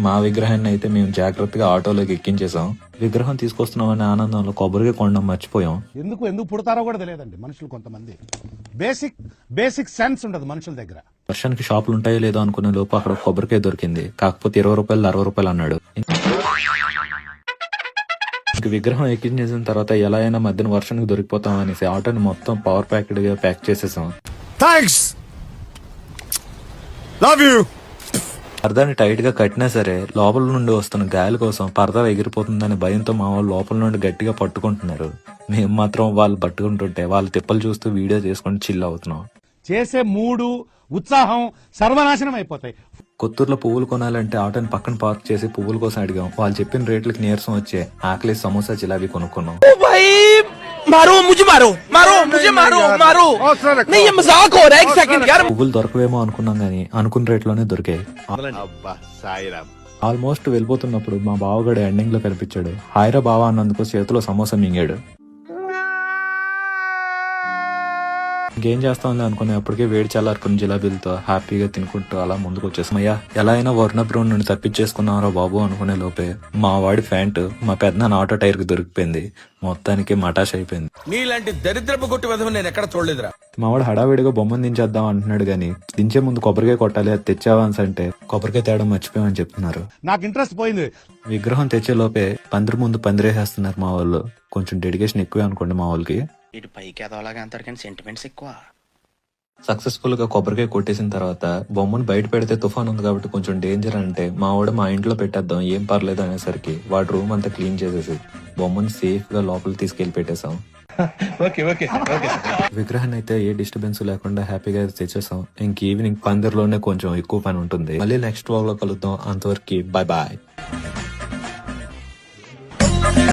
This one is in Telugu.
మా విగ్రహాన్ని అయితే మేము జాగ్రత్తగా ఆటోలోకి ఎక్కించేసాం. విగ్రహం తీసుకొస్తున్నామనే ఆనందంలో కొబ్బరికాయ కొనడం మర్చిపోయాం. ఎందుకు పుడతారో కూడా తెలియదండి మనుషులు. కొంతమంది బేసిక్ సెన్స్ ఉండదు మనుషుల దగ్గర. వర్షానికి షాపులు ఉంటాయో లేదో అనుకునే లోపు అక్కడ కొబ్బరికాయ దొరికింది. కాకపోతే 20 రూపాయలు 60 రూపాయలు అన్నాడు. ఇంక విగ్రహం ఎక్కించేసిన తర్వాత ఎలా అయినా మధ్యన వర్షానికి దొరికిపోతాం అనేసి ఆటోని మొత్తం పవర్ ప్యాక్డ్ గా ప్యాక్ చేసేసాం. పరదాని టైట్ గా కట్టినా సరే లోపల నుండి వస్తున్న గాలి కోసం పరదా ఎగిరిపోతుందనే భయంతో మా వాళ్ళు లోపల నుండి గట్టిగా పట్టుకుంటున్నారు. మేము మాత్రం వాళ్ళు పట్టుకుంటుంటే వాళ్ళ తిప్పలు చూస్తూ వీడియో చేసుకుని చిల్ అవుతున్నాం. చేసే మూడు ఉత్సాహం సర్వనాశనం అయిపోతాయి. కొత్తూరులో పువ్వులు కొనాలంటే ఆటోని పక్కన పార్క్ చేసి పువ్వుల కోసం అడిగాం. వాళ్ళు చెప్పిన రేట్లకి నీరసం వచ్చే ఆకలి సమోసా జిలాబీ కొనుక్కున్నాం. పువ్వులు దొరకవేమో అనుకున్నాం గానీ అనుకున్న రేట్లోనే దొరికాయి. ఆల్మోస్ట్ వెళ్ళిపోతున్నప్పుడు మా బావగాడు ఎండింగ్ లో కనిపించాడు. హాయిరా బావా అన్నందుకు చేతిలో సమోసా మింగాడు. ఇంకేం చేస్తాంలే అనుకునే అప్పటికే వేడి చల్లారుకున్న జిలాబీలతో హ్యాపీగా తినుకుంటూ అలా ముందుకు వచ్చేసాం. అయ్యా ఎలా అయినా వర్ణబ్రౌన్ నుండి తప్పించేసుకున్నారా బాబు అనుకునే లోపే మా వాడి ప్యాంట్ మా పెద్దనాన్న ఆటో టైర్ కి దొరికిపోయింది. మొత్తానికి మటాష్ అయిపోయింది. నీలాంటి దరిద్రపు కొట్టి విధం నేను ఎక్కడ చూడలేదురా. మా వాడు హడావిడిగా బొమ్మను దించేద్దాం అంటున్నాడు గానీ దించే ముందు కొబ్బరికాయ కొట్టాలి, అది తెచ్చావాన్స్ అంటే కొబ్బరికాయ తేడం మర్చిపోయామని చెప్తున్నారు. నాకు ఇంట్రెస్ట్ పోయింది. విగ్రహం తెచ్చే లోపే పందిరి ముందు పందిరేసేస్తున్నారు మా వాళ్ళు. కొంచెం డెడికేషన్ ఎక్కువే అనుకోండి మా వాళ్ళకి. ఇటు పైకి ఎదవలాగా అంటారు కానీ సెంటిమెంట్స్ ఎక్కువ. సక్సెస్ఫుల్ గా కొబ్బరికాయ కొట్టేసిన తర్వాత బొమ్మను బయట పెడితే తుఫాన్ ఉంది కాబట్టి కొంచెం డేంజర్ అంటే మా వాడు మా ఇంట్లో పెట్టేద్దాం ఏం పర్లేదు అనేసరికి వాడు రూమ్ అంతా క్లీన్ చేసేసి బొమ్మను సేఫ్ గా లోపలికి తీసుకెళ్లి పెట్టేశాం. విగ్రహాన్ని అయితే ఏ డిస్టర్బెన్స్ లేకుండా హ్యాపీగా తెచ్చేసాం. ఇంక ఈవినింగ్ పందిరిలోనే కొంచెం ఎక్కువ పని ఉంటుంది. మళ్ళీ నెక్స్ట్ వ్లాగ్ లో కలుద్దాం. అంతవరకు బాయ్ బాయ్.